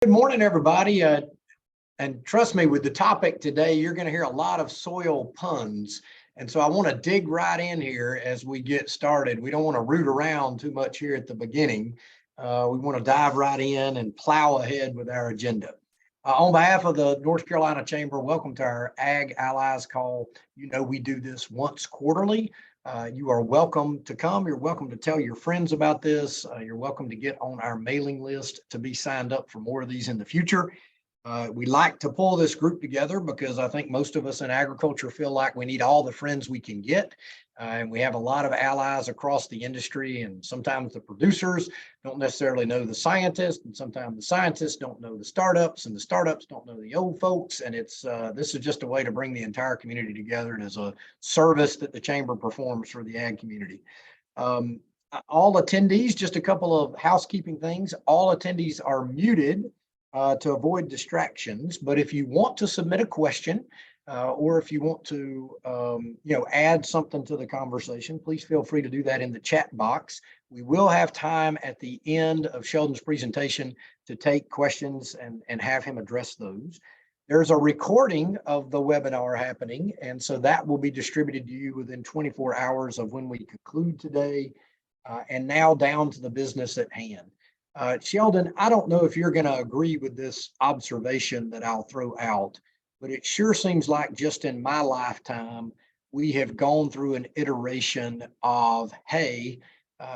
Good morning, everybody. And trust me, with the topic today, you're going to hear a lot of soil puns. And so I want to dig right in here as we get started. We don't want to root around too much here at the beginning. We want to dive right in and plow ahead with our agenda. On behalf of the North Carolina Chamber, welcome to our Ag Allies call. You know, we do this once quarterly. You are welcome to come. You're welcome to tell your friends about this. You're welcome to get on our mailing list to be signed up for more of these in the future. We like to pull this group together because I think most of us in agriculture feel like we need all the friends we can get. And we have a lot of allies across the industry, and sometimes the producers don't necessarily know the scientists, and sometimes the scientists don't know the startups, and the startups don't know the old folks. And this is just a way to bring the entire community together, and as a service that the chamber performs for the ag community. All attendees, just a couple of housekeeping things. All attendees are muted to avoid distractions. But if you want to submit a question, or if you want to, add something to the conversation, please feel free to do that in the chat box. We will have time at the end of Sheldon's presentation to take questions and have him address those. There's a recording of the webinar happening, and so that will be distributed to you within 24 hours of when we conclude today, and now down to the business at hand. Sheldon, I don't know if you're going to agree with this observation that I'll throw out, but it sure seems like just in my lifetime, we have gone through an iteration of, hey,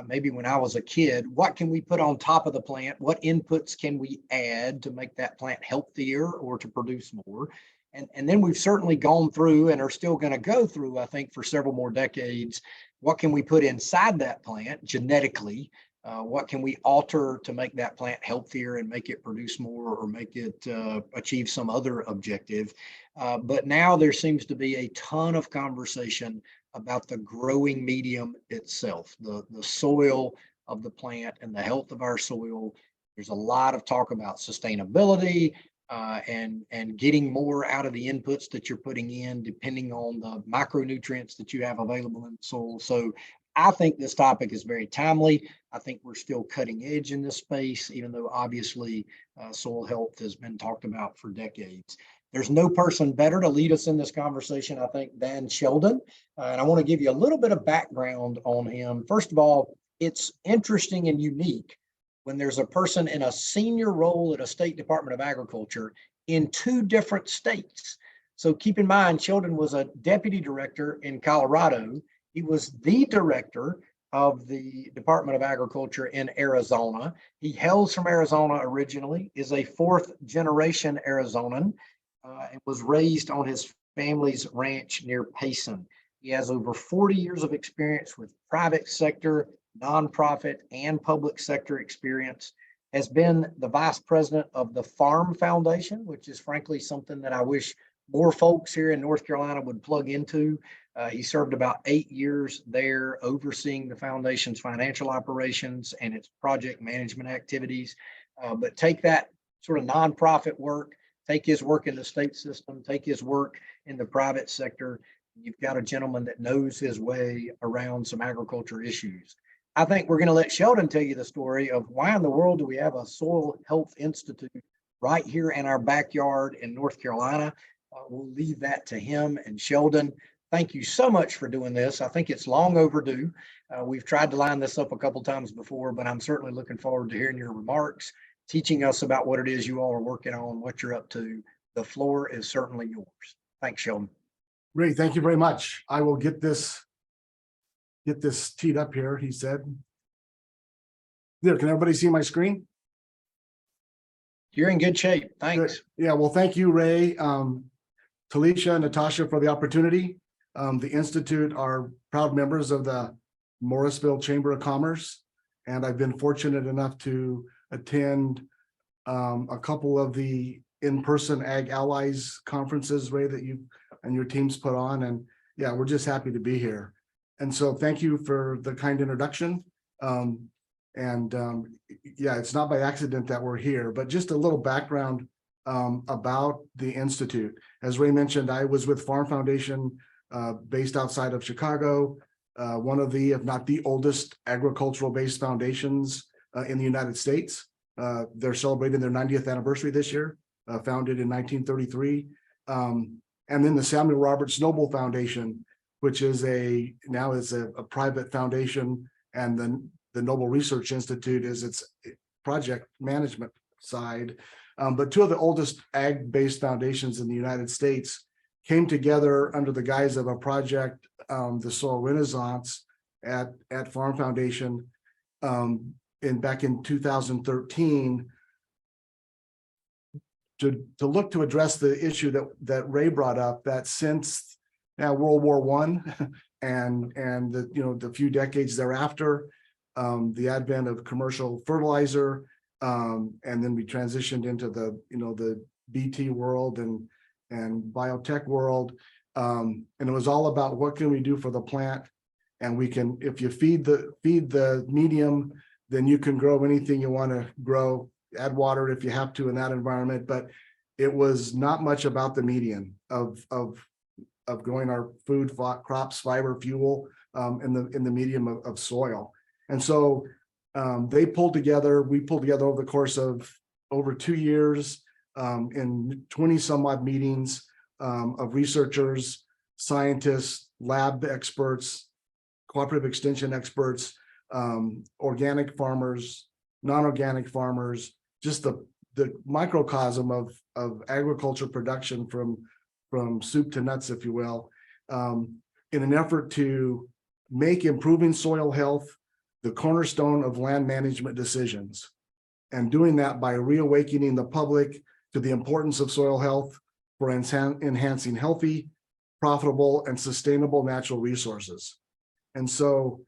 maybe when I was a kid, what can we put on top of the plant? What inputs can we add to make that plant healthier or to produce more? And then we've certainly gone through and are still going to go through, I think, for several more decades. What can we put inside that plant genetically? What can we alter to make that plant healthier and make it produce more or make it achieve some other objective? But now there seems to be a ton of conversation about the growing medium itself, the soil of the plant and the health of our soil. There's a lot of talk about sustainability and getting more out of the inputs that you're putting in, depending on the micronutrients that you have available in the soil. So I think this topic is very timely. I think we're still cutting edge in this space, even though obviously soil health has been talked about for decades. There's no person better to lead us in this conversation, I think, than Sheldon. And I want to give you a little bit of background on him. First of all, it's interesting and unique when there's a person in a senior role at a state Department of Agriculture in two different states. So keep in mind, Sheldon was a deputy director in Colorado. He was the director of the Department of Agriculture in Arizona. He hails from Arizona originally, is a fourth generation Arizonan, and was raised on his family's ranch near Payson. He has over 40 years of experience with private sector, nonprofit, and public sector experience, has been the vice president of the Farm Foundation, which is frankly something that I wish more folks here in North Carolina would plug into. He served about 8 years there, overseeing the foundation's financial operations and its project management activities. But take that sort of nonprofit work, take his work in the state system, take his work in the private sector. You've got a gentleman that knows his way around some agriculture issues. I think we're going to let Sheldon tell you the story of why in the world do we have a soil health institute right here in our backyard in North Carolina. We'll leave that to him and Sheldon. Thank you so much for doing this. I think it's long overdue. We've tried to line this up a couple times before, but I'm certainly looking forward to hearing your remarks, teaching us about what it is you all are working on, what you're up to. The floor is certainly yours. Thanks, Sheldon. Great, thank you very much. I will get this teed up here, he said. There, can everybody see my screen? You're in good shape. Thanks. Good. Yeah, well, thank you, Ray, Talisha, Natasha, for the opportunity. The Institute are proud members of the Morrisville Chamber of Commerce, and I've been fortunate enough to attend a couple of the in-person Ag Allies conferences, Ray, that you and your teams put on, and yeah, we're just happy to be here. And so thank you for the kind introduction. Yeah, it's not by accident that we're here, but just a little background about the Institute. As Ray mentioned, I was with Farm Foundation based outside of Chicago, one of the, if not the oldest agricultural based foundations in the United States. They're celebrating their 90th anniversary this year, founded in 1933. And then the Samuel Roberts Noble Foundation, which is now a private foundation, and then the Noble Research Institute is its project management side. But two of the oldest ag-based foundations in the United States came together under the guise of a project, the Soil Renaissance at Farm Foundation, back in 2013, to look to address the issue that Ray brought up, that since now World War I and the few decades thereafter, the advent of commercial fertilizer, and then we transitioned into the BT world and biotech world, and it was all about what can we do for the plant, and we can, if you feed the medium, then you can grow anything you want to grow, add water if you have to in that environment. But it was not much about the medium of growing our food, crops, fiber, fuel, in the medium of soil. And so we pulled together over the course of over 2 years, in 20 some odd meetings, of researchers, scientists, lab experts, cooperative extension experts, organic farmers, non-organic farmers, just the microcosm of agriculture production from soup to nuts, if you will, in an effort to make improving soil health the cornerstone of land management decisions, and doing that by reawakening the public to the importance of soil health for enhancing healthy, profitable, and sustainable natural resources. And so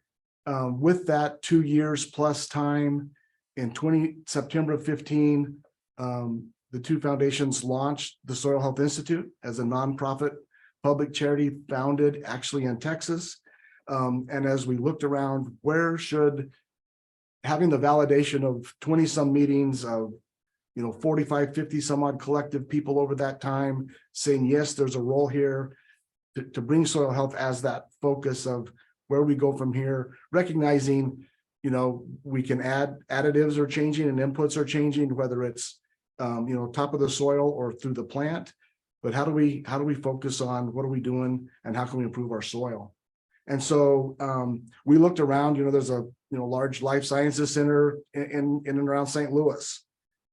with that 2 years plus time, in September of 15, the two foundations launched the Soil Health Institute as a nonprofit public charity founded actually in Texas. And as we looked around, where should having the validation of 20 some meetings of 45, 50 some odd collective people over that time saying, yes, there's a role here to bring soil health as that focus of where we go from here, recognizing, we can add additives are changing and inputs are changing, whether it's, top of the soil or through the plant, but how do we focus on what are we doing and how can we improve our soil? And so we looked around, there's a large life sciences center in and around St. Louis.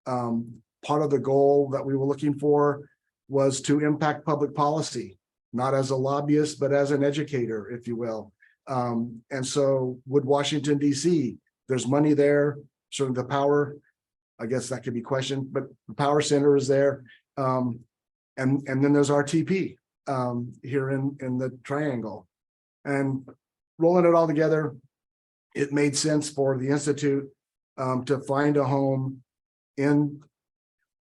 Part of the goal that we were looking for was to impact public policy, not as a lobbyist, but as an educator, if you will. And so would Washington, D.C., there's money there, sort of the power, I guess that could be questioned, but the power center is there. And then there's RTP here in the triangle. And rolling it all together, it made sense for the Institute to find a home in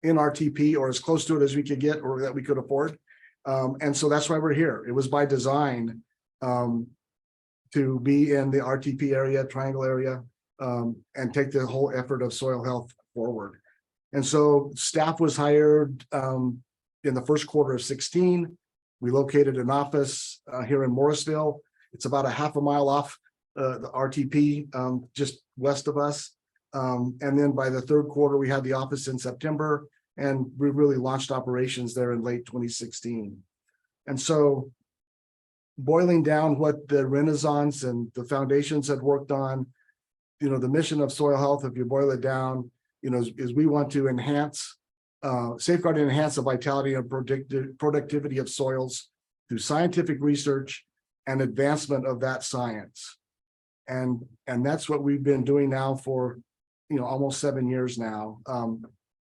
RTP, or as close to it as we could get, or that we could afford. And so that's why we're here. It was by design to be in the RTP area, triangle area, and take the whole effort of soil health forward. And so staff was hired in the first quarter of 16. We located an office here in Morrisville. It's about a half a mile off the RTP, just west of us. And then by the third quarter, we had the office in September, and we really launched operations there in late 2016. And so boiling down what the Renaissance and the foundations had worked on, the mission of soil health, if you boil it down, is we want to enhance, safeguard and enhance the vitality and productivity of soils through scientific research and advancement of that science. And that's what we've been doing now for, almost 7 years now,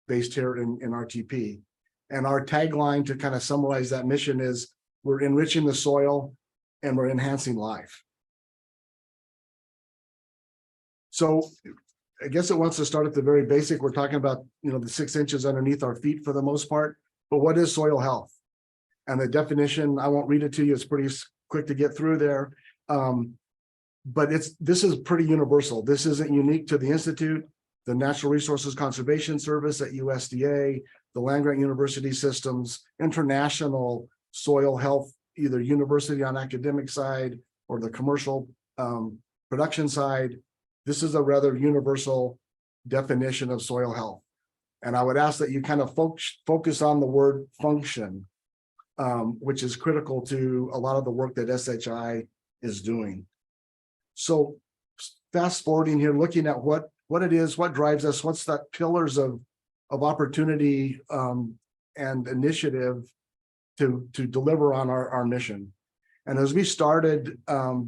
based here in RTP. And our tagline to kind of summarize that mission is we're enriching the soil and we're enhancing life. So I guess it wants to start at the very basic. We're talking about, the 6 inches underneath our feet for the most part, but what is soil health? And the definition, I won't read it to you. It's pretty quick to get through there. But this is pretty universal. This isn't unique to the Institute, the Natural Resources Conservation Service at USDA, the land-grant university systems, international soil health, either university on academic side or the commercial production side. This is a rather universal definition of soil health. And I would ask that you kind of focus on the word function, which is critical to a lot of the work that SHI is doing. So fast forwarding here, looking at what it is, what drives us, what's that pillars of opportunity and initiative to deliver on our mission. And as we started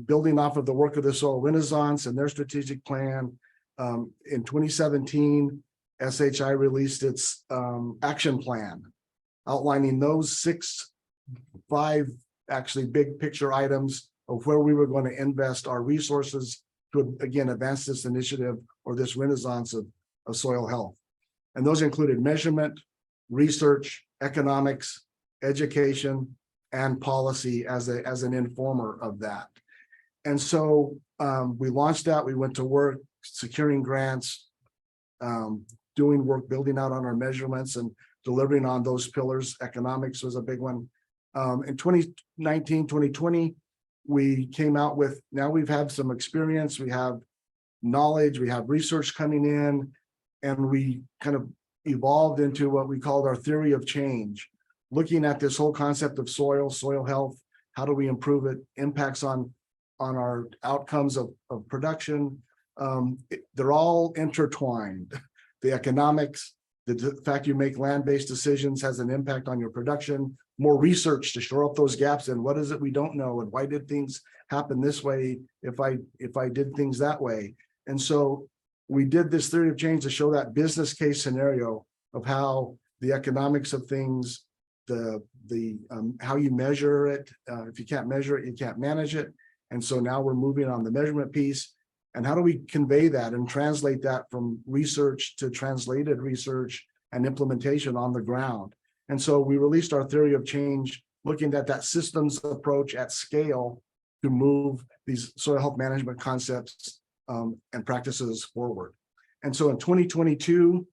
building off of the work of the Soil Renaissance and their strategic plan, in 2017, SHI released its action plan, outlining those five actually big picture items of where we were going to invest our resources to, again, advance this initiative or this renaissance of soil health. And those included measurement, research, economics, education, and policy as an informer of that. And so we launched that. We went to work securing grants, doing work, building out on our measurements and delivering on those pillars. Economics was a big one. In 2019, 2020, we came out with, now we've had some experience, we have knowledge, we have research coming in, and we kind of evolved into what we called our theory of change, looking at this whole concept of soil health, how do we improve it, impacts on our outcomes of production. They're all intertwined. The economics, the fact you make land-based decisions has an impact on your production, more research to shore up those gaps, and what is it we don't know, and why did things happen this way if I did things that way. And so we did this theory of change to show that business case scenario of how the economics of things, how you measure it, if you can't measure it, you can't manage it. And so now we're moving on the measurement piece. And how do we convey that and translate that from research to translated research and implementation on the ground? And so we released our theory of change, looking at that systems approach at scale to move these soil health management concepts and practices forward. And so in 2022,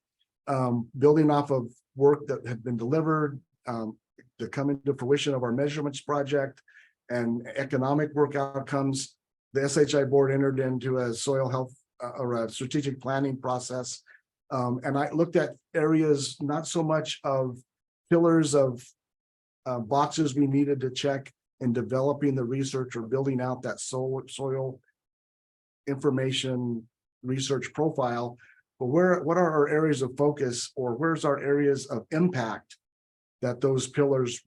building off of work that had been delivered, to come into fruition of our measurements project and economic work outcomes, the SHI board entered into a soil health or a strategic planning process. And I looked at areas, not so much of pillars of boxes we needed to check in developing the research or building out that soil information research profile, but what are our areas of focus, or where's our areas of impact that those pillars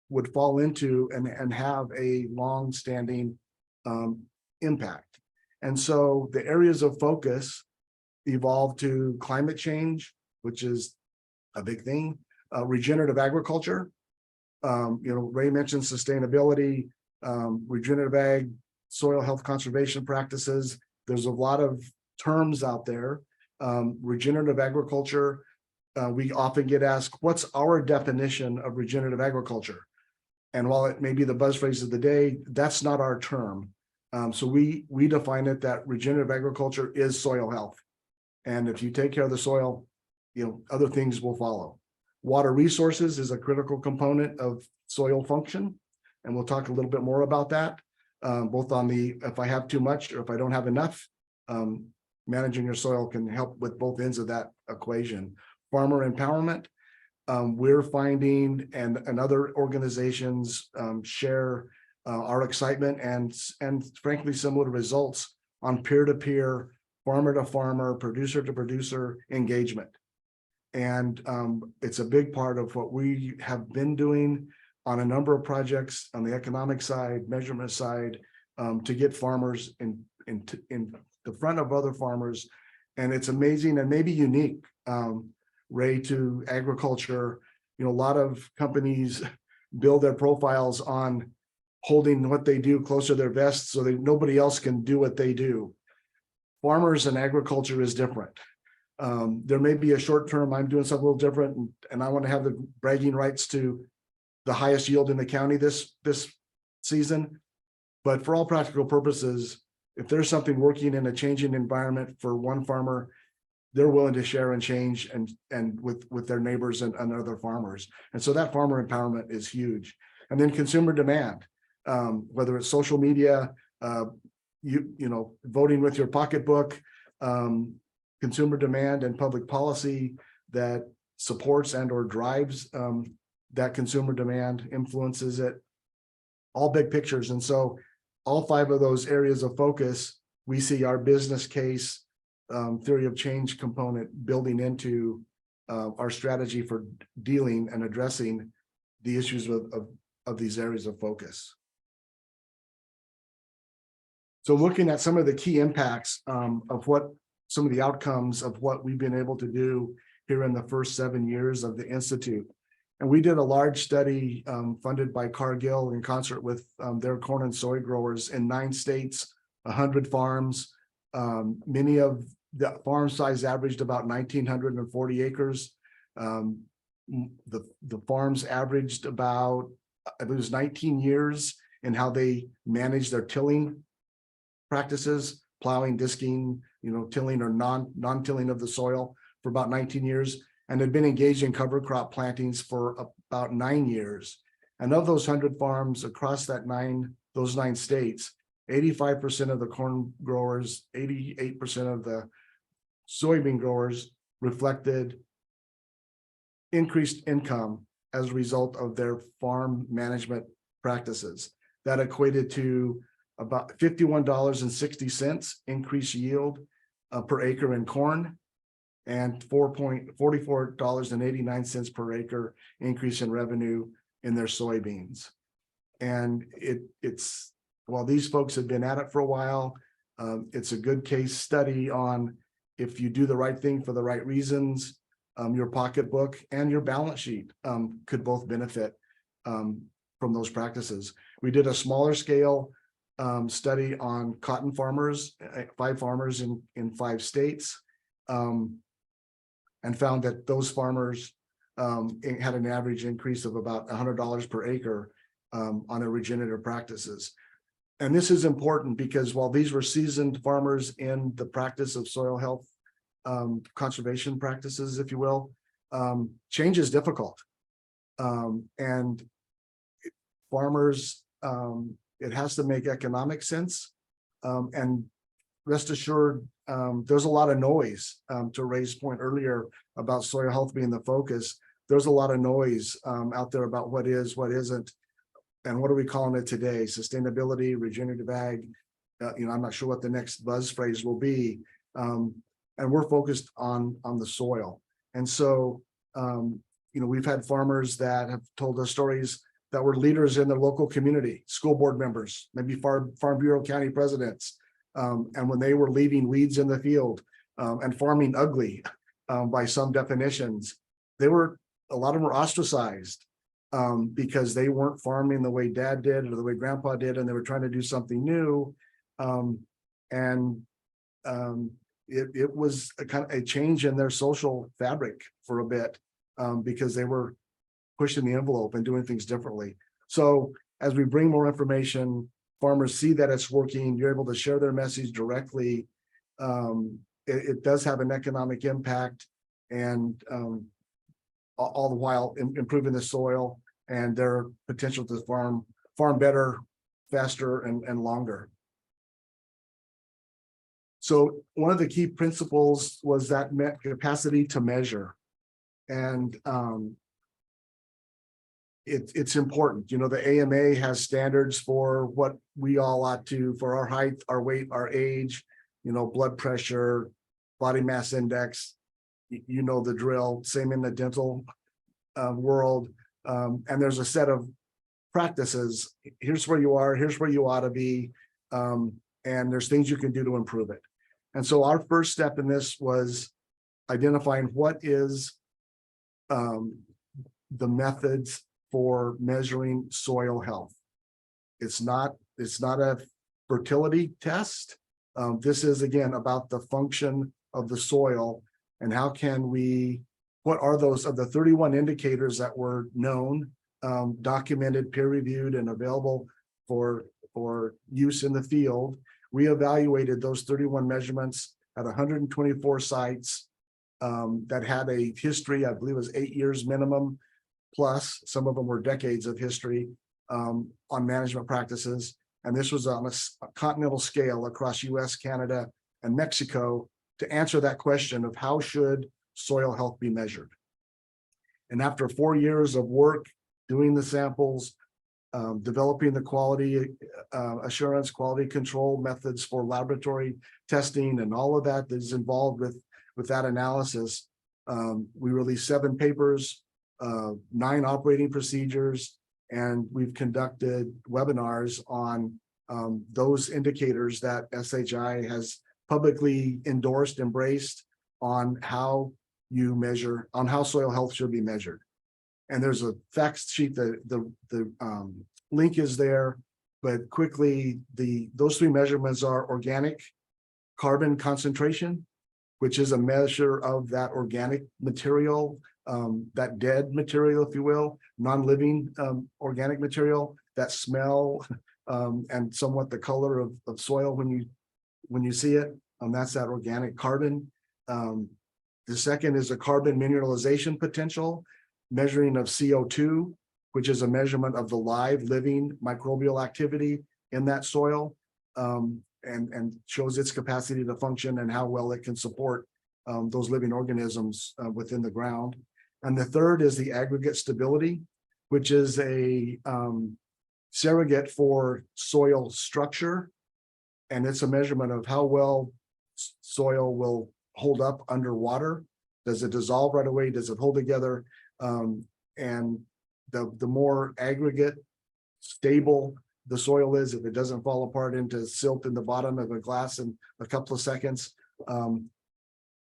would fall into and have a long-standing impact. And so the areas of focus evolved to climate change, which is a big thing, regenerative agriculture. Ray mentioned sustainability, regenerative ag, soil health conservation practices. There's a lot of terms out there. Regenerative agriculture, we often get asked, what's our definition of regenerative agriculture? And while it may be the buzz phrase of the day, that's not our term. So we define it that regenerative agriculture is soil health. And if you take care of the soil, other things will follow. Water resources is a critical component of soil function. And we'll talk a little bit more about that, both on if I have too much or if I don't have enough, managing your soil can help with both ends of that equation. Farmer empowerment, we're finding, and other organizations share our excitement and frankly similar results on peer-to-peer, farmer-to-farmer, producer-to-producer engagement. And it's a big part of what we have been doing on a number of projects on the economic side, measurement side, to get farmers in the front of other farmers. And it's amazing and maybe unique, Ray, to agriculture. A lot of companies build their profiles on holding what they do close to their vest so that nobody else can do what they do. Farmers and agriculture is different. There may be a short term, I'm doing something a little different, and I want to have the bragging rights to the highest yield in the county this season. But for all practical purposes, if there's something working in a changing environment for one farmer, they're willing to share and change and with their neighbors and other farmers. And so that farmer empowerment is huge. And then consumer demand, whether it's social media, voting with your pocketbook, consumer demand and public policy that supports and or drives that consumer demand, influences it, all big pictures. And so all 5 of those areas of focus, we see our business case theory of change component building into our strategy for dealing and addressing the issues of these areas of focus. So looking at some of the key impacts of what some of the outcomes of what we've been able to do here in the first 7 years of the Institute. And we did a large study funded by Cargill in concert with their corn and soy growers in 9 states, 100 farms. Many of the farm size averaged about 1,940 acres. The farms averaged about, I believe it was 19 years in how they manage their tilling practices, plowing, disking, tilling or non-tilling of the soil for about 19 years, and had been engaged in cover crop plantings for about 9 years. And of those 100 farms across those 9 states, 85% of the corn growers, 88% of the soybean growers reflected increased income as a result of their farm management practices. That equated to about $51.60 increased yield per acre in corn, and $44.89 per acre increase in revenue in their soybeans. And it's while these folks have been at it for a while, it's a good case study on if you do the right thing for the right reasons, your pocketbook and your balance sheet could both benefit from those practices. We did a smaller scale study on cotton farmers, 5 farmers in 5 states, and found that those farmers had an average increase of about $100 per acre on their regenerative practices. And this is important because while these were seasoned farmers in the practice of soil health conservation practices, if you will, change is difficult. And farmers, it has to make economic sense. And rest assured, there's a lot of noise. To Ray's point earlier about soil health being the focus, there's a lot of noise out there about what is, what isn't, and what are we calling it today? Sustainability, regenerative ag. I'm not sure what the next buzz phrase will be. And we're focused on the soil. And so, we've had farmers that have told us stories that were leaders in their local community, school board members, maybe Farm Bureau County presidents. And when they were leaving weeds in the field and farming ugly by some definitions, a lot of them were ostracized because they weren't farming the way dad did or the way grandpa did, and they were trying to do something new. It was a kind of a change in their social fabric for a bit because they were pushing the envelope and doing things differently. So as we bring more information, farmers see that it's working, you're able to share their message directly. It does have an economic impact, and all the while improving the soil and their potential to farm better, faster, and longer. So one of the key principles was that capacity to measure. And it's important. The AMA has standards for what we all ought to, for our height, our weight, our age, blood pressure, body mass index, the drill, same in the dental world. And there's a set of practices. Here's where you are, here's where you ought to be. And there's things you can do to improve it. And so our first step in this was identifying what is the methods for measuring soil health. It's not a fertility test. This is, again, about the function of the soil and how can we, what are those of the 31 indicators that were known, documented, peer-reviewed, and available for use in the field. We evaluated those 31 measurements at 124 sites that had a history, I believe it was 8 years minimum, plus some of them were decades of history on management practices. And this was on a continental scale across US, Canada, and Mexico to answer that question of how should soil health be measured. And after 4 years of work, doing the samples, developing the quality assurance, quality control methods for laboratory testing, and all of that is involved with that analysis, we released 7 papers, 9 operating procedures, and we've conducted webinars on those indicators that SHI has publicly endorsed, embraced on how you measure, on how soil health should be measured. And there's a fact sheet that the link is there, but quickly, those 3 measurements are organic carbon concentration, which is a measure of that organic material, that dead material, if you will, non-living organic material, that smell and somewhat the color of soil when you see it. That's that organic carbon. The second is a carbon mineralization potential, measuring of CO2, which is a measurement of the live living microbial activity in that soil, and shows its capacity to function and how well it can support those living organisms within the ground. And the third is the aggregate stability, which is a surrogate for soil structure. And it's a measurement of how well soil will hold up underwater. Does it dissolve right away? Does it hold together? And the more aggregate, stable the soil is, if it doesn't fall apart into silt in the bottom of a glass in a couple of seconds,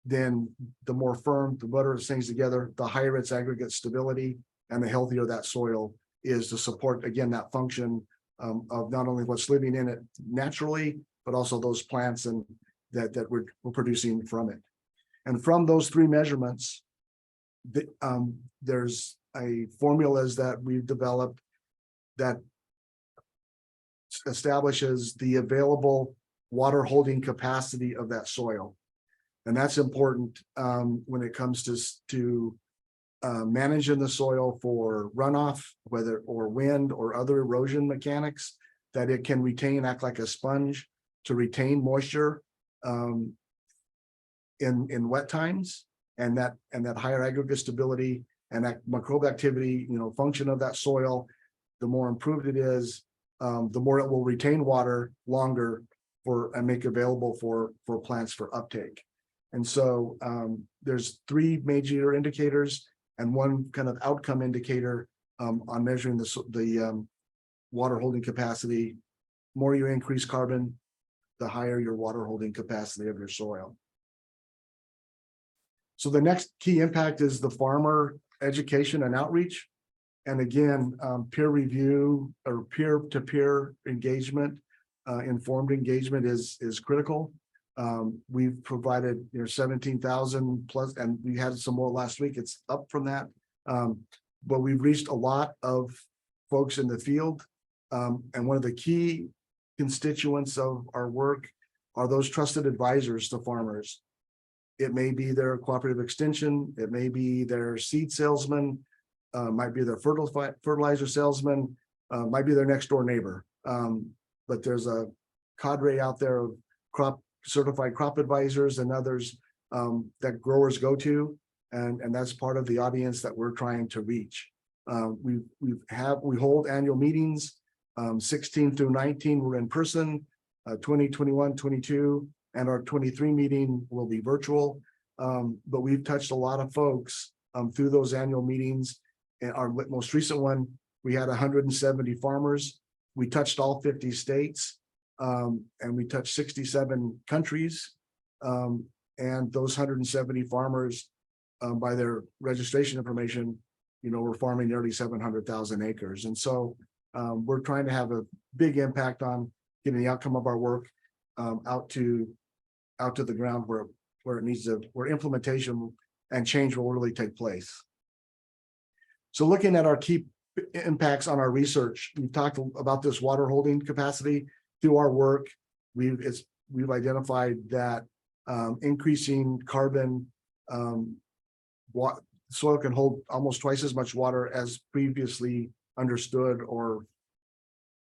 then the more firm, the better it hangs together, the higher its aggregate stability, and the healthier that soil is to support, again, that function of not only what's living in it naturally, but also those plants and that we're producing from it. And from those 3 measurements, there's a formulas that we've developed that establishes the available water holding capacity of that soil. And that's important when it comes to managing the soil for runoff, whether or wind or other erosion mechanics, that it can retain, act like a sponge to retain moisture in wet times, and that higher aggregate stability and that microbial activity, function of that soil, the more improved it is, the more it will retain water longer and make available for plants for uptake. And so there's 3 major indicators and 1 kind of outcome indicator on measuring the water holding capacity. More you increase carbon, the higher your water holding capacity of your soil. So the next key impact is the farmer education and outreach. And again, peer review or peer-to-peer engagement, informed engagement is critical. We've provided 17,000 plus, and we had some more last week. It's up from that. But we've reached a lot of folks in the field. And one of the key constituents of our work are those trusted advisors to farmers. It may be their cooperative extension, it may be their seed salesman, might be their fertilizer salesman, might be their next door neighbor. But there's a cadre out there of certified crop advisors and others that growers go to, and that's part of the audience that we're trying to reach. We hold annual meetings, 16 through 19 we're in person, 20, 21, 22, and our 23 meeting will be virtual. But we've touched a lot of folks through those annual meetings. And our most recent one, we had 170 farmers. We touched all 50 states, and we touched 67 countries. And those 170 farmers, by their registration information, we're farming nearly 700,000 acres. And so we're trying to have a big impact on getting the outcome of our work out to the ground where it needs to, where implementation and change will really take place. So looking at our key impacts on our research, we've talked about this water holding capacity through our work. We've identified that increasing carbon, soil can hold almost twice as much water as previously understood or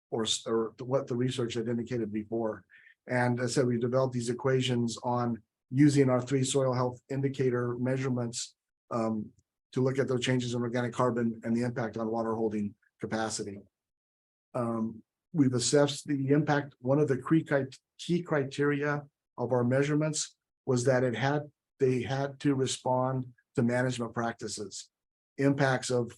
what the research had indicated before. And as I said, we developed these equations on using our 3 soil health indicator measurements to look at those changes in organic carbon and the impact on water holding capacity. We've assessed the impact. One of the key criteria of our measurements was that they had to respond to management practices, impacts of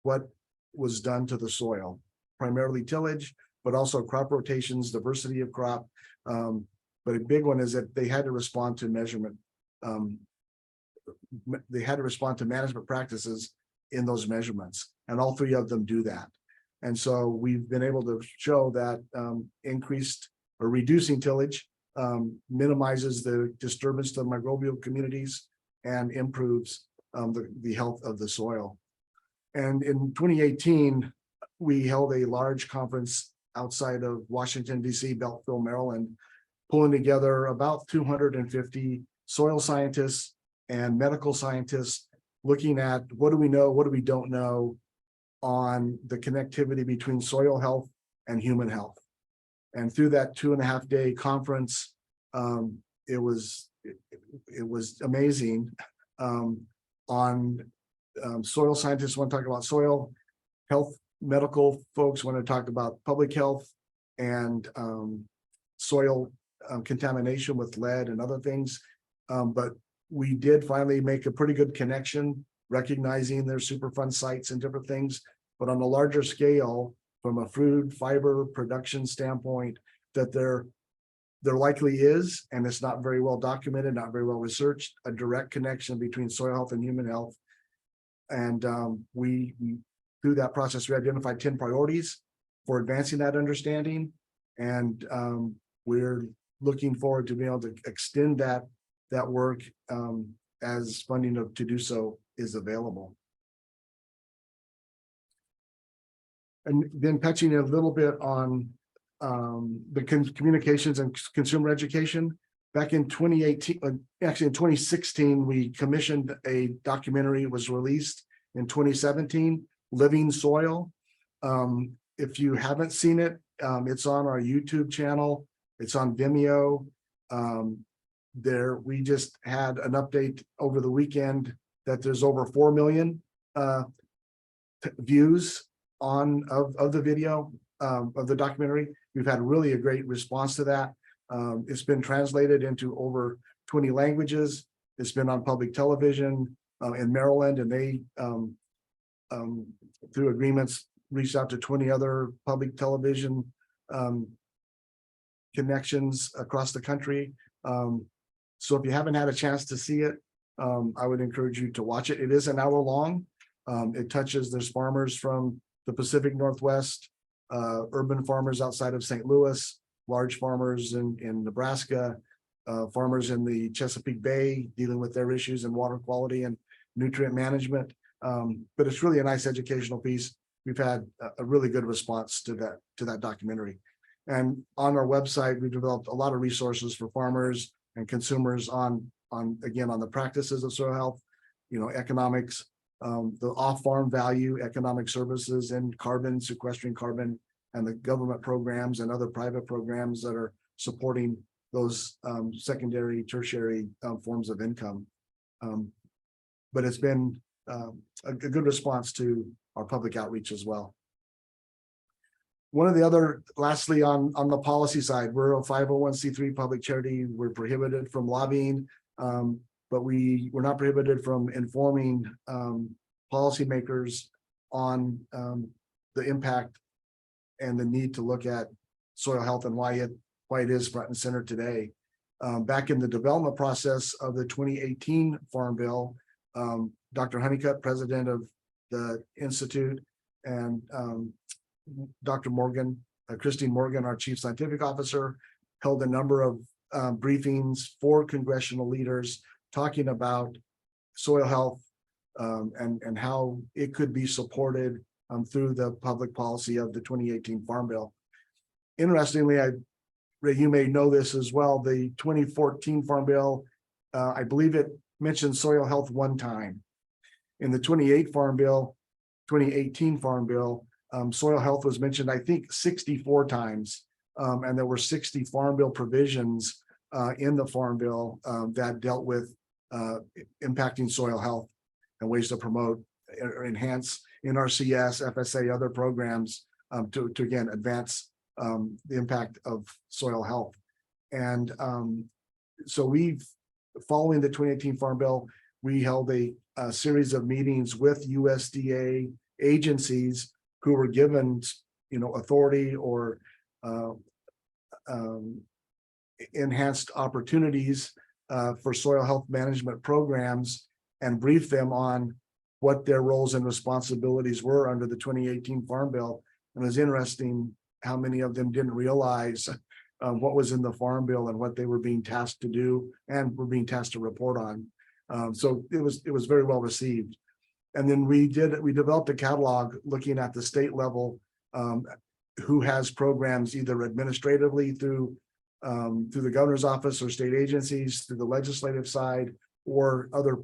what was done to the soil, primarily tillage, but also crop rotations, diversity of crop. But a big one is that they had to respond to measurement. They had to respond to management practices in those measurements, and all 3 of them do that. And so we've been able to show that increased or reducing tillage minimizes the disturbance to microbial communities and improves the health of the soil. And in 2018, we held a large conference outside of Washington, D.C., Beltsville, Maryland, pulling together about 250 soil scientists and medical scientists, looking at what do we know, what do we don't know on the connectivity between soil health and human health. And through that 2.5-day conference, it was amazing. Soil scientists want to talk about soil health, medical folks want to talk about public health and soil contamination with lead and other things. But we did finally make a pretty good connection, recognizing their Superfund sites and different things, but on a larger scale, from a food fiber production standpoint, that there likely is, and it's not very well documented, not very well researched, a direct connection between soil health and human health. And we through that process, we identified 10 priorities for advancing that understanding. And we're looking forward to being able to extend that work as funding to do so is available. And then touching a little bit on the communications and consumer education. Back in 2018, actually in 2016, we commissioned a documentary. It was released in 2017, Living Soil. If you haven't seen it, it's on our YouTube channel. It's on Vimeo. We just had an update over the weekend that there's over 4 million views of the video of the documentary. We've had really a great response to that. It's been translated into over 20 languages. It's been on public television in Maryland, and they through agreements reached out to 20 other public television connections across the country. So if you haven't had a chance to see it, I would encourage you to watch it. It is an hour long. There's farmers from the Pacific Northwest, urban farmers outside of St. Louis, large farmers in Nebraska, farmers in the Chesapeake Bay dealing with their issues in water quality and nutrient management. But it's really a nice educational piece. We've had a really good response to that documentary. And on our website, we've developed a lot of resources for farmers and consumers on the practices of soil health, economics, the off-farm value, economic services, and carbon, sequestering carbon, and the government programs and other private programs that are supporting those secondary, tertiary forms of income. But it's been a good response to our public outreach as well. One of the other, lastly, on the policy side, we're a 501c3 public charity. We're prohibited from lobbying, but we're not prohibited from informing policymakers on the impact and the need to look at soil health and why it is front and center today. Back in the development process of the 2018 Farm Bill, Dr. Honeycutt, president of the Institute, and Dr. Morgan, Christine Morgan, our chief scientific officer, held a number of briefings for congressional leaders talking about soil health and how it could be supported through the public policy of the 2018 Farm Bill. Interestingly, Ray, you may know this as well, the 2014 Farm Bill, I believe it mentioned soil health one time. In the 2018 Farm Bill, soil health was mentioned, I think, 64 times, and there were 60 Farm Bill provisions in the Farm Bill that dealt with impacting soil health and ways to promote or enhance NRCS, FSA, other programs to again advance the impact of soil health. And so following the 2018 Farm Bill, we held a series of meetings with USDA agencies who were given, authority or enhanced opportunities for soil health management programs, and briefed them on what their roles and responsibilities were under the 2018 Farm Bill. And it was interesting how many of them didn't realize what was in the Farm Bill and what they were being tasked to do and were being tasked to report on. So it was very well received. And then we developed a catalog looking at the state level, who has programs either administratively through the governor's office or state agencies, through the legislative side, or other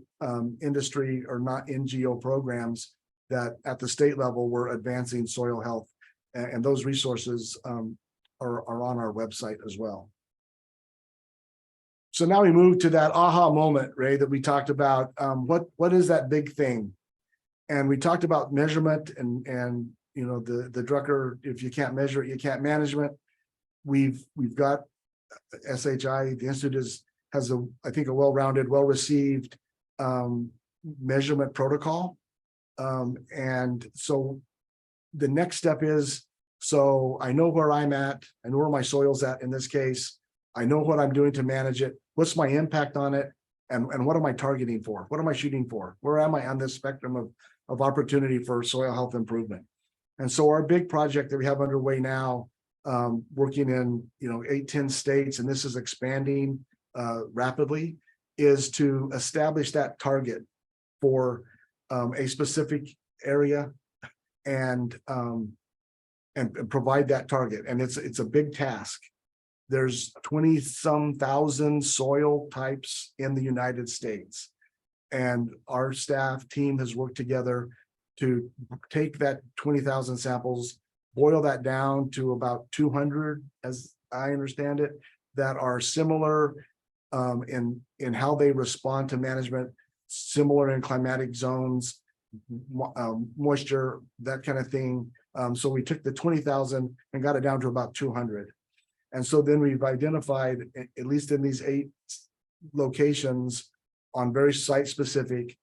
industry or not NGO programs that at the state level were advancing soil health. And those resources are on our website as well. So now we move to that aha moment, Ray, that we talked about. What is that big thing? And we talked about measurement and the Drucker, if you can't measure it, you can't management. We've got SHI, the Institute has I think a well-rounded, well-received measurement protocol. And so the next step is, so I know where I'm at, I know where my soil's at in this case, I know what I'm doing to manage it, what's my impact on it, and what am I targeting for? What am I shooting for? Where am I on this spectrum of opportunity for soil health improvement? And so our big project that we have underway now, working in 8-10 states, and this is expanding rapidly, is to establish that target for a specific area and provide that target. And it's a big task. There's 20-some thousand soil types in the United States. And our staff team has worked together to take that 20,000 samples, boil that down to about 200, as I understand it, that are similar in how they respond to management, similar in climatic zones, moisture, that kind of thing. So we took the 20,000 and got it down to about 200. And so then we've identified, at least in these 8 locations, on very site-specific,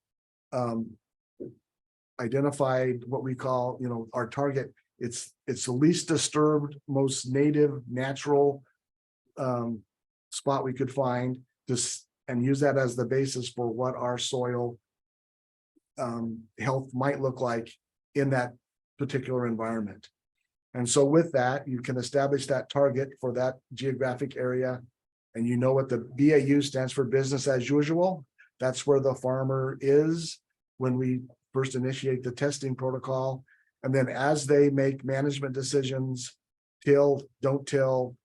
identified what we call, our target. It's the least disturbed, most native, natural spot we could find, and use that as the basis for what our soil health might look like in that particular environment. And so with that, you can establish that target for that geographic area, and what the BAU stands for business as usual. That's where the farmer is when we first initiate the testing protocol. And then as they make management decisions, till, don't till,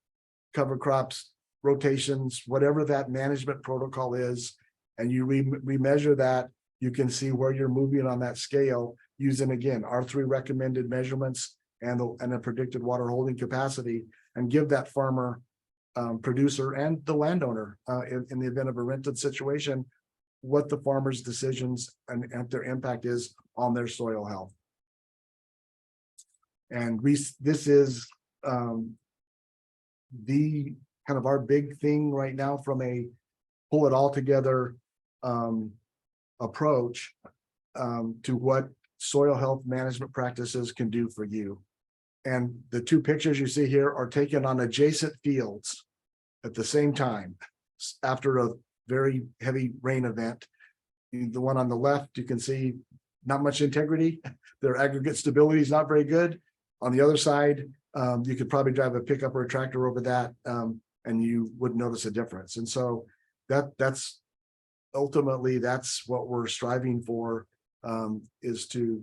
cover crops, rotations, whatever that management protocol is, and you remeasure that, you can see where you're moving on that scale using, again, our 3 recommended measurements and a predicted water holding capacity, and give that farmer, producer, and the landowner in the event of a rented situation, what the farmer's decisions and their impact is on their soil health. And this is the kind of our big thing right now from a pull it all together approach to what soil health management practices can do for you. And the 2 pictures you see here are taken on adjacent fields at the same time after a very heavy rain event. The one on the left, you can see not much integrity. Their aggregate stability is not very good. On the other side, you could probably drive a pickup or a tractor over that, and you wouldn't notice a difference. And so that's ultimately, that's what we're striving for, is to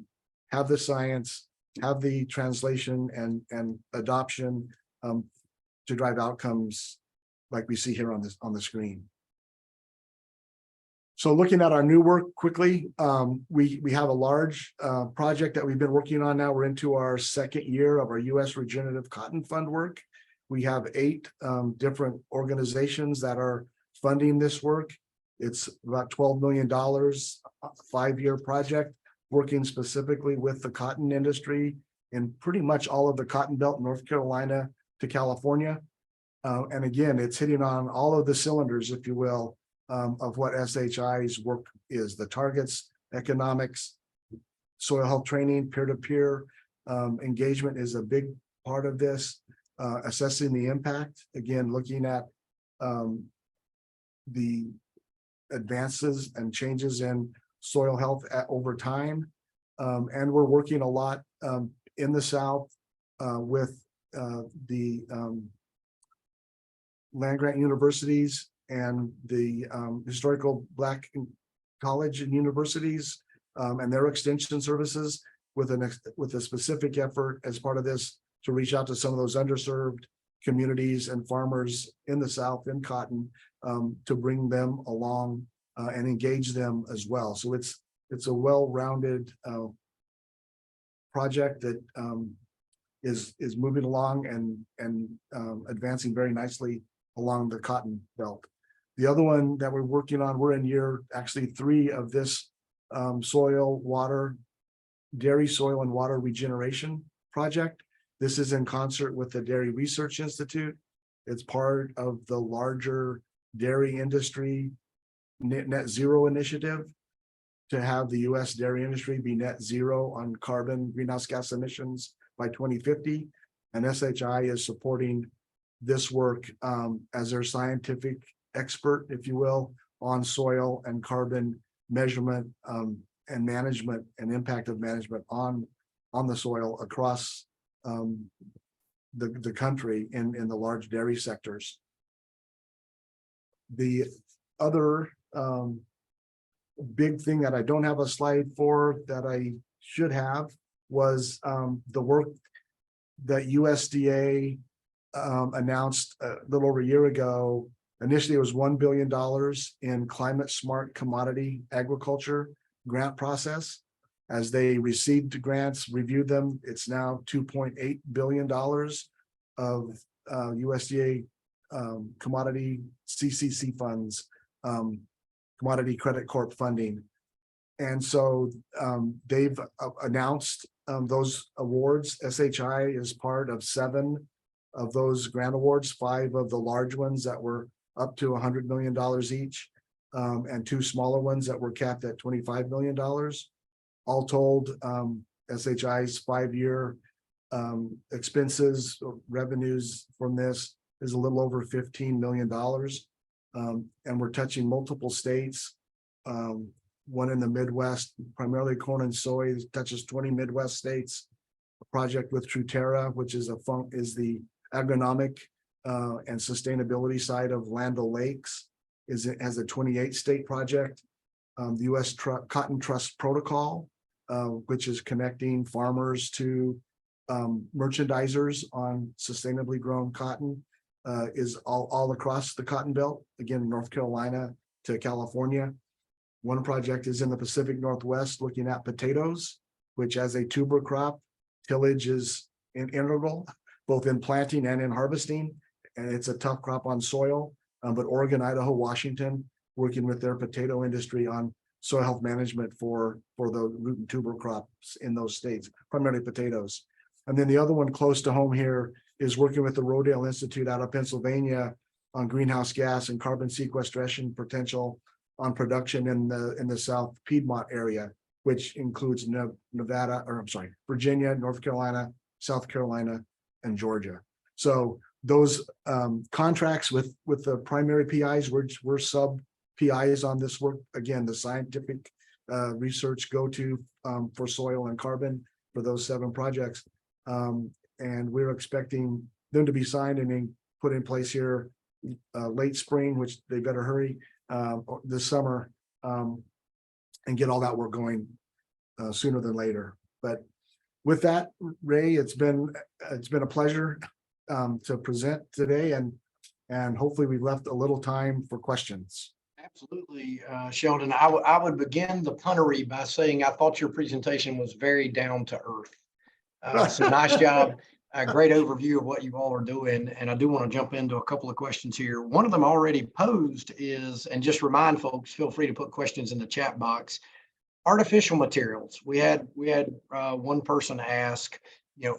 have the science, have the translation and adoption to drive outcomes like we see here on the screen. So looking at our new work quickly, we have a large project that we've been working on now. We're into our 2nd year of our U.S. Regenerative Cotton Fund work. We have 8 different organizations that are funding this work. It's about $12 million, 5-year project, working specifically with the cotton industry in pretty much all of the cotton belt, North Carolina to California. And again, it's hitting on all of the cylinders, if you will, of what SHI's work is: the targets, economics, soil health training, peer-to-peer engagement is a big part of this. Assessing the impact, again, looking at the advances and changes in soil health over time. And we're working a lot in the South with the land-grant universities and the historical Black college and universities and their extension services with a specific effort as part of this to reach out to some of those underserved communities and farmers in the South in cotton to bring them along and engage them as well. So it's a well-rounded project that is moving along and advancing very nicely along the cotton belt. The other one that we're working on, we're in year actually 3 of this dairy soil and water regeneration project. This is in concert with the Dairy Research Institute. It's part of the larger dairy industry net zero initiative to have the US dairy industry be net zero on carbon greenhouse gas emissions by 2050. And SHI is supporting this work as their scientific expert, if you will, on soil and carbon measurement and management and impact of management on the soil across the country in the large dairy sectors. The other big thing that I don't have a slide for that I should have was the work that USDA announced a little over a year ago. Initially, it was $1 billion in climate smart commodity agriculture grant process. As they received grants, reviewed them, it's now $2.8 billion of USDA commodity CCC funds, Commodity Credit Corp funding. And so they've announced those awards. SHI is part of 7 of those grant awards, 5 of the large ones that were up to $100 million each, and 2 smaller ones that were capped at $25 million. All told, SHI's 5-year expenses or revenues from this is a little over $15 million. And we're touching multiple states. One in the Midwest, primarily corn and soy, touches 20 Midwest states. A project with Truterra, which is the agronomic and sustainability side of Land O'Lakes, has a 28-state project. The U.S. Cotton Trust Protocol, which is connecting farmers to merchandisers on sustainably grown cotton, is all across the Cotton Belt, again, North Carolina to California. One project is in the Pacific Northwest looking at potatoes, which as a tuber crop, tillage is integral, both in planting and in harvesting. And it's a tough crop on soil, but Oregon, Idaho, Washington, working with their potato industry on soil health management for the root and tuber crops in those states, primarily potatoes. And then the other one close to home here is working with the Rodale Institute out of Pennsylvania on greenhouse gas and carbon sequestration potential on production in the South Piedmont area, which includes Virginia, North Carolina, South Carolina, and Georgia. So those contracts with the primary PIs, we're sub PIs on this work. Again, the scientific research go-to for soil and carbon for those 7 projects. And we're expecting them to be signed and then put in place here late spring, which they better hurry this summer and get all that work going sooner than later. But with that, Ray, it's been a pleasure to present today, and hopefully we've left a little time for questions. Absolutely, Sheldon. I would begin the punnery by saying I thought your presentation was very down to earth. So nice job. A great overview of what you all are doing. And I do want to jump into a couple of questions here. One of them already posed is, and just remind folks, feel free to put questions in the chat box. Artificial materials. We had one person ask,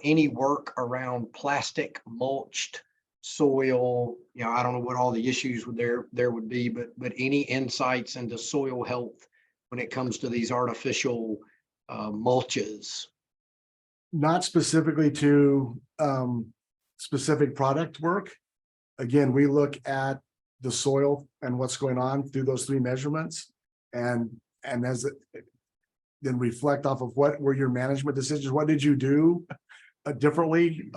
any work around plastic mulched soil. I don't know what all the issues would there would be, but any insights into soil health when it comes to these artificial mulches. Not specifically to specific product work. Again, we look at the soil and what's going on through those three measurements, and as then reflect off of what were your management decisions. What did you do differently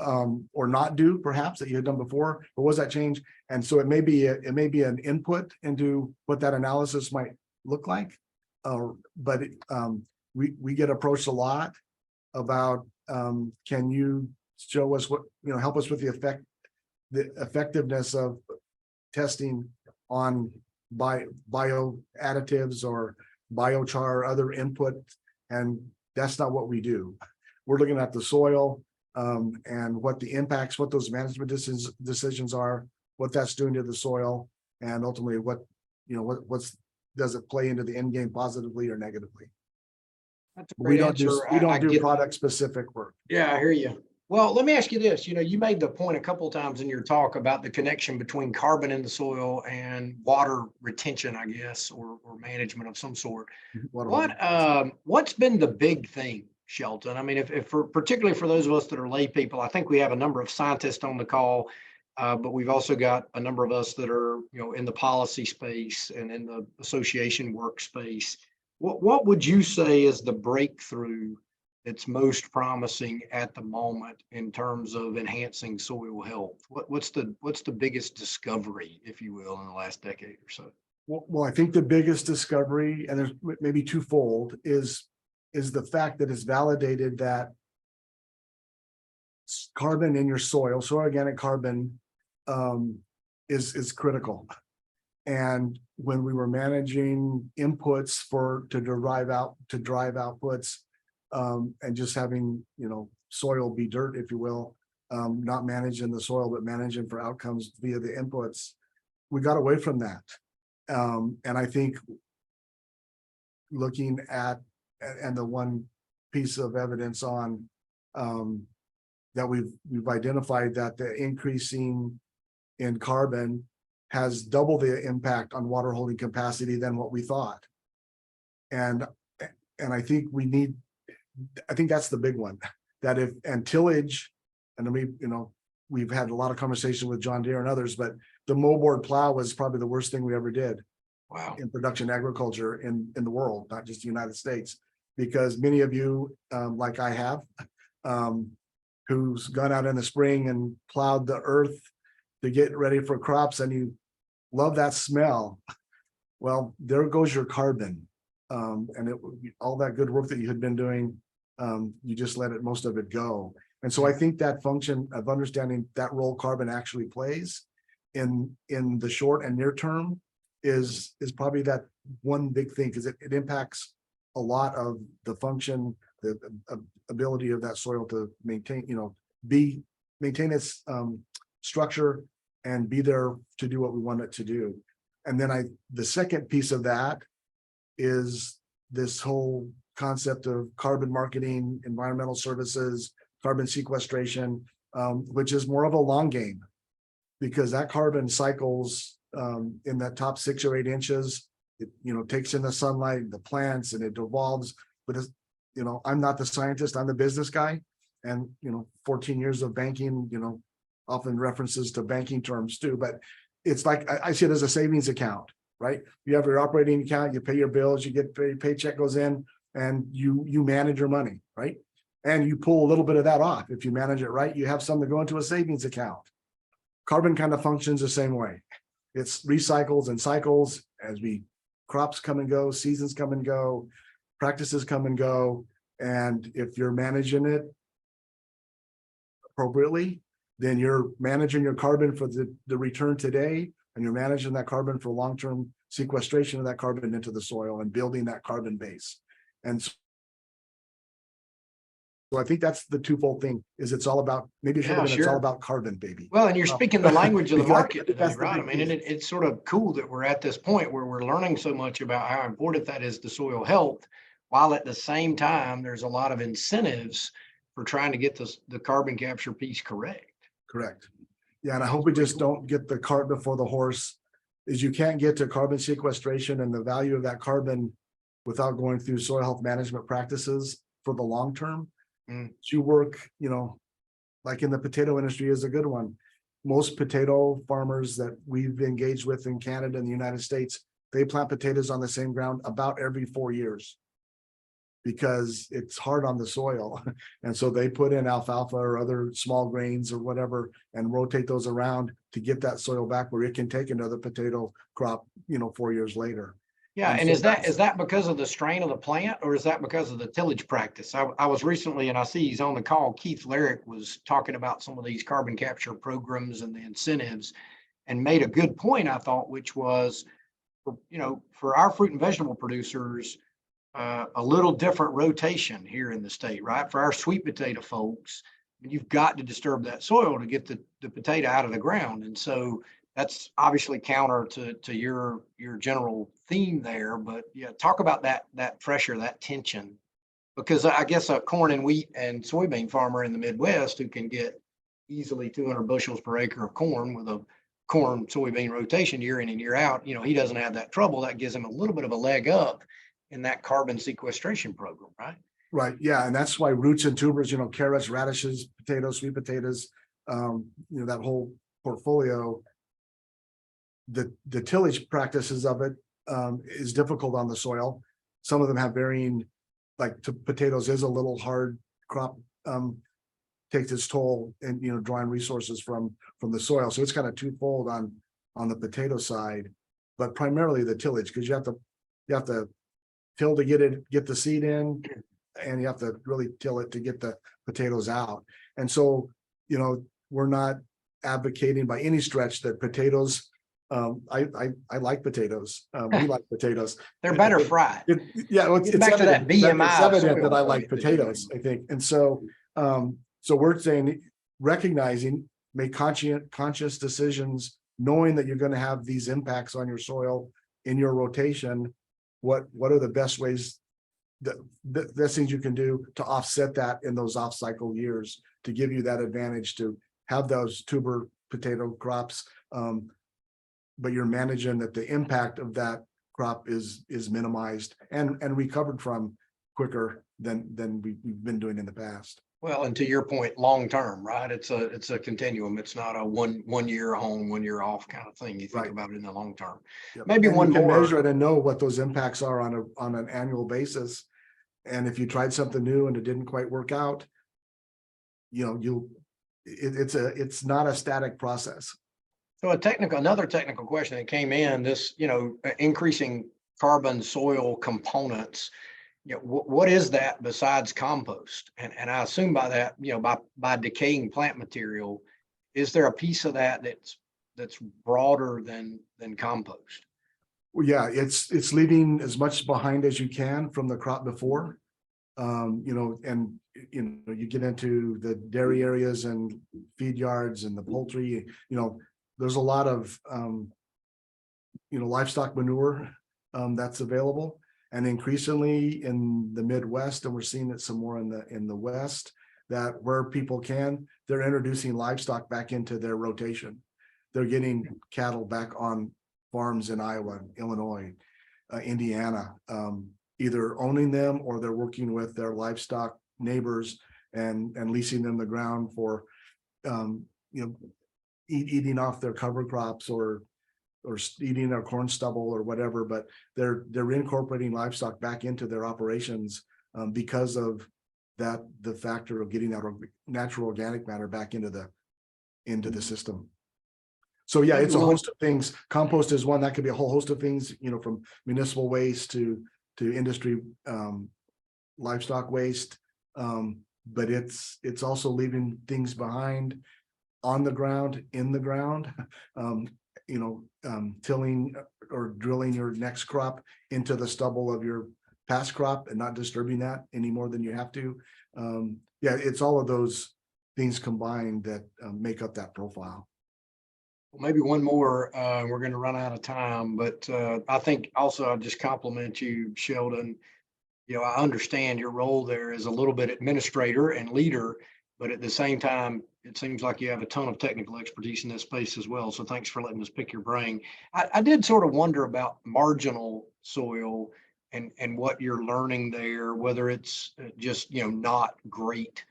or not do, perhaps, that you had done before? What was that change? And so it may be an input into what that analysis might look like. But we get approached a lot about can you show us what, help us with the effectiveness of testing on bio additives or biochar or other input, and that's not what we do. We're looking at the soil and what the impacts, what those management decisions are, what that's doing to the soil, and ultimately what's does it play into the end game positively or negatively. That's a great answer. We don't do product specific work. Yeah, I hear you. Well, let me ask you this. You made the point a couple of times in your talk about the connection between carbon in the soil and water retention, I guess, or management of some sort. What's been the big thing, Sheldon? I mean, if particularly for those of us that are lay people, I think we have a number of scientists on the call, but we've also got a number of us that are, in the policy space and in the association workspace. What would you say is the breakthrough that's most promising at the moment in terms of enhancing soil health? What's the biggest discovery, if you will, in the last decade or so? Well, I think the biggest discovery, and there's maybe twofold, is the fact that it's validated that carbon in your soil organic carbon, is critical. And when we were managing inputs to drive outputs, and just having, soil be dirt, if you will, not managing the soil, but managing for outcomes via the inputs, we got away from that. And I think looking at, and the one piece of evidence on that we've identified that the increasing in carbon has double the impact on water holding capacity than what we thought. And I think that's the big one, that and tillage, and we've had a lot of conversation with John Deere and others, but the moldboard plow was probably the worst thing we ever did. Wow. In production agriculture in the world, not just the United States, because many of you, like I have, who's gone out in the spring and plowed the earth to get ready for crops, and you love that smell. Well, there goes your carbon. And all that good work that you had been doing, you just let most of it go. And so I think that function of understanding that role carbon actually plays in the short and near term is probably that one big thing, because it impacts a lot of the function, the ability of that soil to maintain its structure and be there to do what we want it to do. And then the second piece of that is this whole concept of carbon marketing, environmental services, carbon sequestration, which is more of a long game, because that carbon cycles in that top 6 or 8 inches. It takes in the sunlight, the plants, and it evolves. But I'm not the scientist, I'm the business guy, and 14 years of banking, often references to banking terms too. But it's like I see it as a savings account, right? You have your operating account, you pay your bills, you get your paycheck goes in, and you manage your money, right? And you pull a little bit of that off. If you manage it right, you have some to go into a savings account. Carbon kind of functions the same way. It's recycles and cycles as crops come and go, seasons come and go, practices come and go. And if you're managing it appropriately, then you're managing your carbon for the return today, and you're managing that carbon for long-term sequestration of that carbon into the soil and building that carbon base. And I think that's the twofold thing, is it's all about, maybe it should have been, it's all about carbon, baby. Well, and you're speaking the language of the market today, That's the right? I big mean, and piece. it's sort of cool that we're at this point where we're learning so much about how important that is to soil health, while at the same time, there's a lot of incentives for trying to get the carbon capture piece correct. Correct. Yeah, and I hope we just don't get the cart before the horse, is you can't get to carbon sequestration and the value of that carbon without going through soil health management practices for the long term. Mm. You work, like in the potato industry is a good one. Most potato farmers that we've engaged with in Canada and the United States, they plant potatoes on the same ground about every 4 years, because it's hard on the soil. And so they put in alfalfa or other small grains or whatever and rotate those around to get that soil back where it can take another potato crop, 4 years later. Yeah, and so is that because of the strain of the plant, or is that because of the tillage practice? I was recently, and I see he's on the call, Keith Larrick was talking about some of these carbon capture programs and the incentives, and made a good point, I thought, which was, for our fruit and vegetable producers, a little different rotation here in the state, right? For our sweet potato folks, you've got to disturb that soil to get the potato out of the ground. And so that's obviously counter to your general theme there. But yeah, talk about that pressure, that tension, because I guess a corn and wheat and soybean farmer in the Midwest who can get easily 200 bushels per acre of corn with a corn soybean rotation year in and year out, he doesn't have that trouble. That gives him a little bit of a leg up in that carbon sequestration program, right? Right. Yeah. And that's why roots and tubers, carrots, radishes, potatoes, sweet potatoes, that whole portfolio, the tillage practices of it is difficult on the soil. Some of them have varying, like potatoes is a little hard crop, takes its toll and, drawing resources from the soil. So it's kind of twofold on the potato side, but primarily the tillage, because you have to till to get the seed in, and you have to really till it to get the potatoes out. And so, we're not advocating by any stretch that potatoes, I like potatoes. We like potatoes. They're better fried. It's back to that BMI It's of evident soil that I like potatoes, I think. And so, so we're saying, recognizing, make conscious decisions, knowing that you're going to have these impacts on your soil in your rotation. What are the best ways, the best things you can do to offset that in those off cycle years, to give you that advantage to have those tuber potato crops, but you're managing that the impact of that crop is minimized and recovered from quicker than we've been doing in the past. Well, and to your point, long term, right? It's a continuum. It's not a one year home, 1 year off kind of thing. You think Right. about it in the long term. Yep. Maybe and one you can more. measure it and know what those impacts are on an annual basis. And if you tried something new and it didn't quite work out, it's not a static process. So another technical question that came in, this, increasing carbon soil components, what is that besides compost? And I assume by that, by decaying plant material, is there a piece of that that's broader than compost? Well, yeah, it's leaving as much behind as you can from the crop before. And you get into the dairy areas and feed yards and the poultry, there's a lot of livestock manure that's available. And increasingly in the Midwest, and we're seeing it some more in the West, that where people can, they're introducing livestock back into their rotation. They're getting cattle back on farms in Iowa, Illinois, Indiana, either owning them or they're working with their livestock neighbors and leasing them the ground for, eating off their cover crops or eating their corn stubble or whatever, but they're incorporating livestock back into their operations because of the factor of getting that natural organic matter back into the system. So yeah, it's a host of things. Compost is one. That could be a whole host of things, from municipal waste to industry livestock waste. But it's also leaving things behind on the ground, in the ground, tilling or drilling your next crop into the stubble of your past crop and not disturbing that any more than you have to. yeah, it's all of those things combined that make up that profile. Well, maybe one more, we're going to run out of time, but I think also I'll just compliment you, Sheldon. You know, I understand your role there as a little bit administrator and leader, but at the same time, it seems like you have a ton of technical expertise in this space as well. So thanks for letting us pick your brain. I did sort of wonder about marginal soil and what you're learning there, whether it's just, you know, not great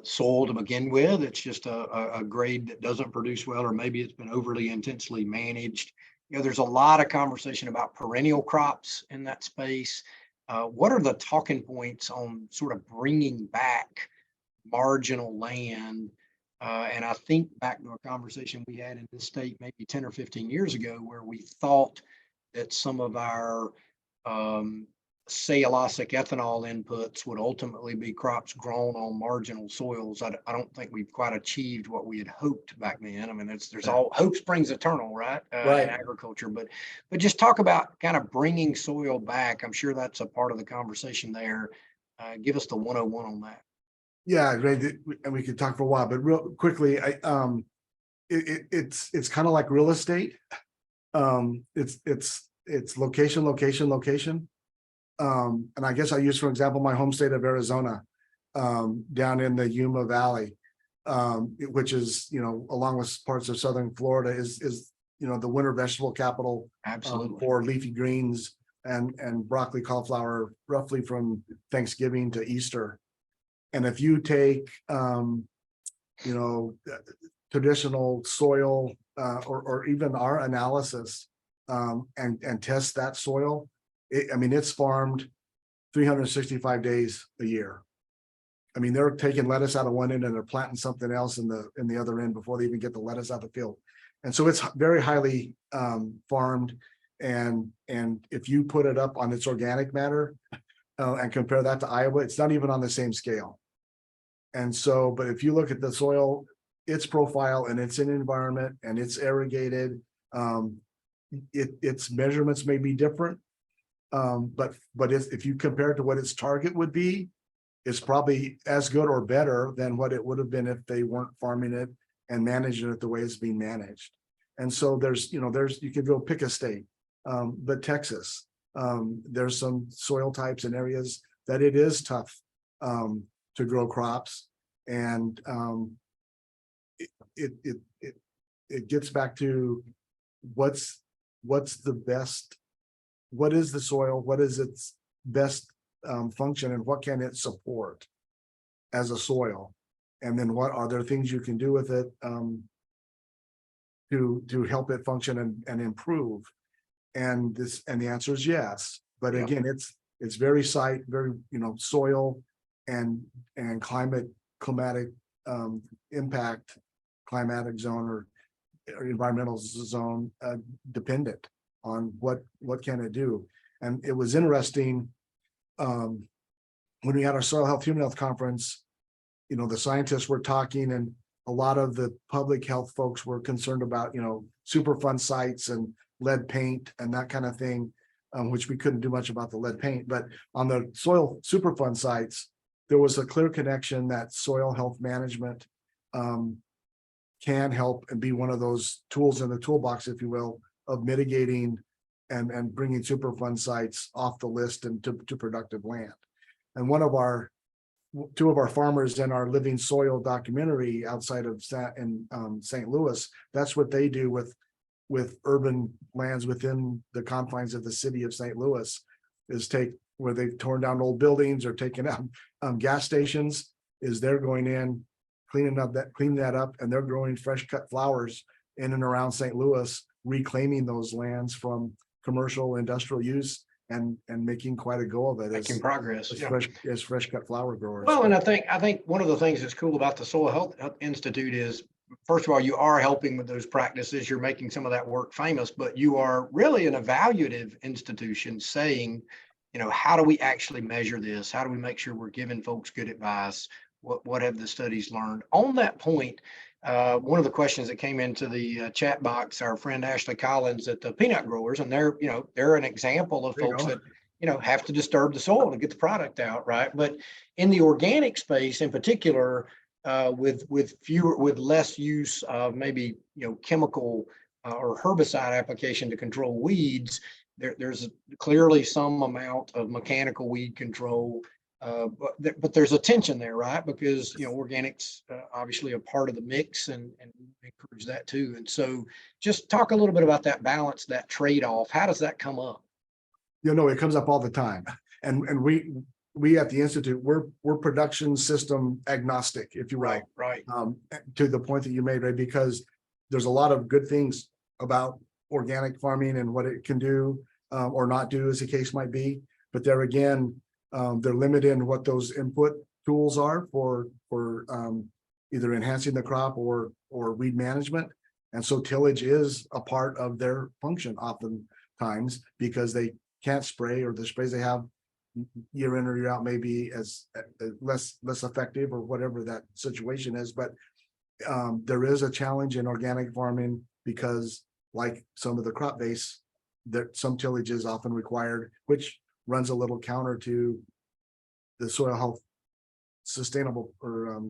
soil to begin with. It's just a grade that doesn't produce well, or maybe it's been overly intensely managed. You know, there's a lot of conversation about perennial crops in that space. What are the talking points on sort of bringing back marginal land? And I think back to a conversation we had in this state maybe 10 or 15 years ago, where we thought that some of our cellulosic ethanol inputs would ultimately be crops grown on marginal soils. I don't think we've quite achieved what we had hoped back then. I mean, there's all hope springs eternal, right? In agriculture, but just talk about kind of bringing soil back. I'm sure that's a part of the conversation there. Give us the 101 on that. Yeah, great. And we could talk for a while, but real quickly, it's kind of like real estate. It's location. And I guess I use, for example, my home state of Arizona, down in the Yuma Valley, which is, you know, along with parts of southern Florida, is you know, the winter vegetable capital. Absolutely. For leafy greens and broccoli, cauliflower, roughly from Thanksgiving to Easter. And if you take, you know, traditional soil, or even our analysis, and test that soil, I mean, it's farmed 365 days a year. I mean, they're taking lettuce out of one end and they're planting something else in the other end before they even get the lettuce out of the field. And so it's very highly farmed. And if you put it up on its organic matter and compare that to Iowa, it's not even on the same scale. And so, but if you look at the soil, its profile, and it's an environment, and it's irrigated, its measurements may be different. But if you compare it to what its target would be, it's probably as good or better than what it would have been if they weren't farming it and managing it the way it's being managed. And so you can go pick a state, but Texas, there's some soil types and areas that it is tough to grow crops. And it gets back to what's the best, what is the soil, what is its best function, and what can it support as a soil, and then what are there things you can do with it to help it function and improve. And the answer is yes. But again, it's very soil and climatic impact, climatic zone or environmental zone dependent on what can it do. And it was interesting when we had our soil health, human health conference, you know, the scientists were talking, and a lot of the public health folks were concerned about, you know, Superfund sites and lead paint and that kind of thing, which we couldn't do much about the lead paint. But on the soil Superfund sites, there was a clear connection that soil health management can help and be one of those tools in the toolbox, if you will, of mitigating and bringing Superfund sites off the list and to productive land. And two of our farmers in our Living Soil documentary outside of St. Louis, that's what they do with urban lands within the confines of the city of St. Louis, is where they've torn down old buildings or taken out gas stations, is they're going in, cleaning that up, and they're growing fresh cut flowers in and around St. Louis, reclaiming those lands from commercial industrial use and making quite a go of it. Making progress as fresh cut flower growers. Well, and I think one of the things that's cool about the Soil Health Institute is, first of all, you are helping with those practices. You're making some of that work famous, but you are really an evaluative institution saying, you know, how do we actually measure this? How do we make sure we're giving folks good advice? What have the studies learned? On that point, one of the questions that came into the chat box, our friend Ashley Collins at the Peanut Growers, and they're an example of folks that have to disturb the soil to get the product out, right? But in the organic space in particular, with less use of maybe, chemical or herbicide application to control weeds, there's clearly some amount of mechanical weed control. But there's a tension there, right? Because, organics obviously a part of the mix, and encourage that too. And so just talk a little bit about that balance, that trade-off. How does that come up? It comes up all the time. And we at the Institute, we're production system agnostic, if you will. Right. To the point that you made, Ray, because there's a lot of good things about organic farming and what it can do or not do, as the case might be. But there again, they're limited in what those input tools are for either enhancing the crop or weed management. And so tillage is a part of their function oftentimes, because they can't spray, or the sprays they have year in or year out may be as less effective, or whatever that situation is. But there is a challenge in organic farming, because like some of the crop base, that some tillage is often required, which runs a little counter to the soil health sustainable or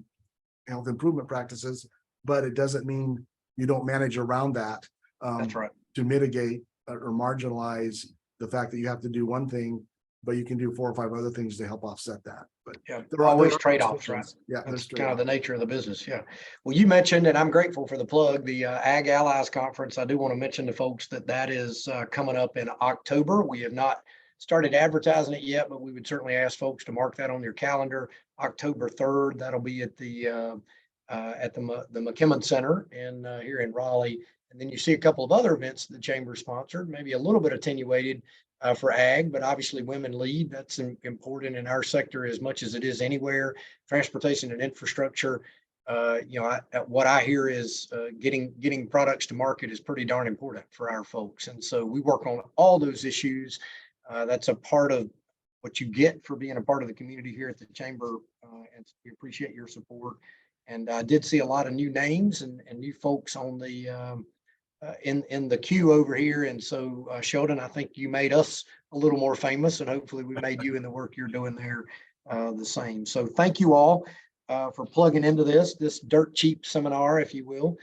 health improvement practices. But it doesn't mean you don't manage around that. That's right. To mitigate or marginalize the fact that you have to do one thing, but you can do 4 or 5 other things to help offset that. But yeah, there are always trade-offs, right? Yeah, that's kind of the nature of the business. Yeah. Well, you mentioned, and I'm grateful for the plug, the Ag Allies Conference. I do want to mention to folks that is coming up in October. We have not started advertising it yet, but we would certainly ask folks to mark that on their calendar. October 3rd. That'll be at the McKimmon Center here in Raleigh. And then you see a couple of other events the chamber sponsored, maybe a little bit attenuated for ag, but obviously women lead. That's important in our sector as much as it is anywhere. Transportation and infrastructure. What I hear is getting products to market is pretty darn important for our folks. And so we work on all those issues. That's a part of what you get for being a part of the community here at the chamber. And we appreciate your support. And I did see a lot of new names and new folks on the in the queue over here. And so Sheldon, I think you made us a little more famous, and hopefully we made you in the work you're doing there the same. So thank you all for plugging into this dirt cheap seminar, if you will.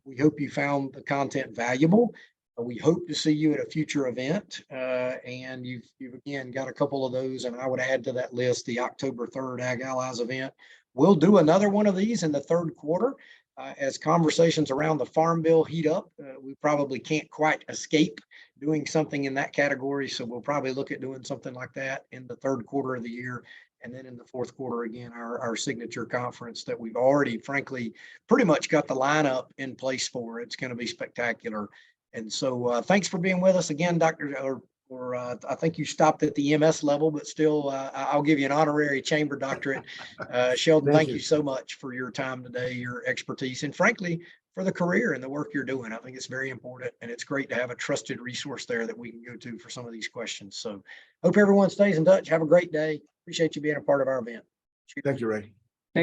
We hope you found the content valuable. We hope to see you at a future event. And you've again got a couple of those, and I would add to that list the October 3rd Ag Allies event. We'll do another one of these in the third quarter. As conversations around the Farm Bill heat up, we probably can't quite escape doing something in that category. So we'll probably look at doing something like that in the third quarter of the year. And then in the fourth quarter, again, our signature conference that we've already, frankly, pretty much got the lineup in place for. It's going to be spectacular. And so thanks for being with us again, Dr. I think you stopped at the MS level, but still, I'll give you an honorary chamber doctorate. Sheldon, thank you so much for your time today, your expertise, and frankly, for the career and the work you're doing. I think it's very important, and it's great to have a trusted resource there that we can go to for some of these questions. So hope everyone stays in touch. Have a great day. Appreciate you being a part of our event. Thank you, Ray.